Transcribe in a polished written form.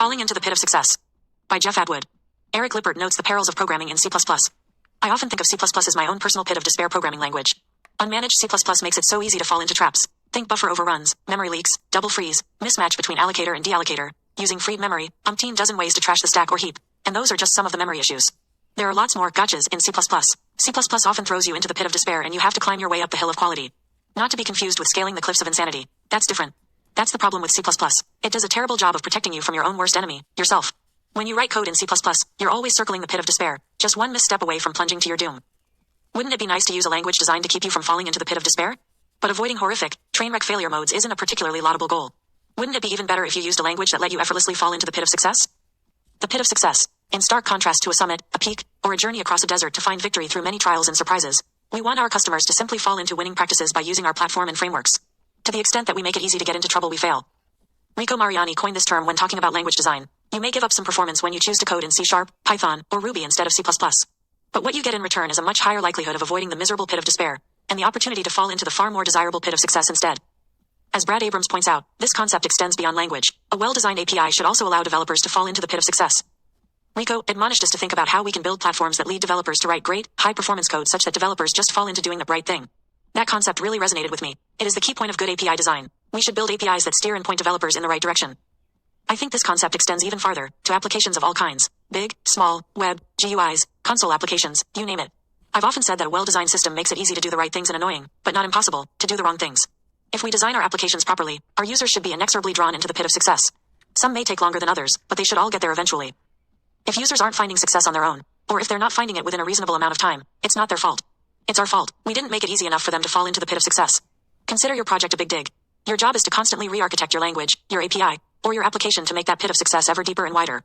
Falling into the Pit of Success by Jeff Atwood. Eric Lippert notes the perils of programming in C++. I often think of C++ as my own personal pit of despair programming language. Unmanaged C++ makes it so easy to fall into traps. Think buffer overruns, memory leaks, double freeze, mismatch between allocator and deallocator, using freed memory, umpteen dozen ways to trash the stack or heap, and those are just some of the memory issues. There are lots more gotchas in C++. C++ often throws you into the pit of despair and you have to climb your way up the hill of quality. Not to be confused with scaling the cliffs of insanity. That's different. That's the problem with C++. It does a terrible job of protecting you from your own worst enemy, yourself. When you write code in C++, you're always circling the pit of despair, just one misstep away from plunging to your doom. Wouldn't it be nice to use a language designed to keep you from falling into the pit of despair? But avoiding horrific, train wreck failure modes isn't a particularly laudable goal. Wouldn't it be even better if you used a language that let you effortlessly fall into the pit of success? The pit of success, in stark contrast to a summit, a peak, or a journey across a desert to find victory through many trials and surprises. We want our customers to simply fall into winning practices by using our platform and frameworks. To the extent that we make it easy to get into trouble, we fail. Rico Mariani coined this term when talking about language design. You may give up some performance when you choose to code in C#, Python, or Ruby instead of C++. But what you get in return is a much higher likelihood of avoiding the miserable pit of despair, and the opportunity to fall into the far more desirable pit of success instead. As Brad Abrams points out, this concept extends beyond language. A well-designed API should also allow developers to fall into the pit of success. Rico admonished us to think about how we can build platforms that lead developers to write great, high-performance code such that developers just fall into doing the right thing. That concept really resonated with me. It is the key point of good API design. We should build APIs that steer and point developers in the right direction. I think this concept extends even farther, to applications of all kinds. Big, small, web, GUIs, console applications, you name it. I've often said that a well-designed system makes it easy to do the right things and annoying, but not impossible, to do the wrong things. If we design our applications properly, our users should be inexorably drawn into the pit of success. Some may take longer than others, but they should all get there eventually. If users aren't finding success on their own, or if they're not finding it within a reasonable amount of time, it's not their fault. It's our fault. We didn't make it easy enough for them to fall into the pit of success. Consider your project a big dig. Your job is to constantly re-architect your language, your API, or your application to make that pit of success ever deeper and wider.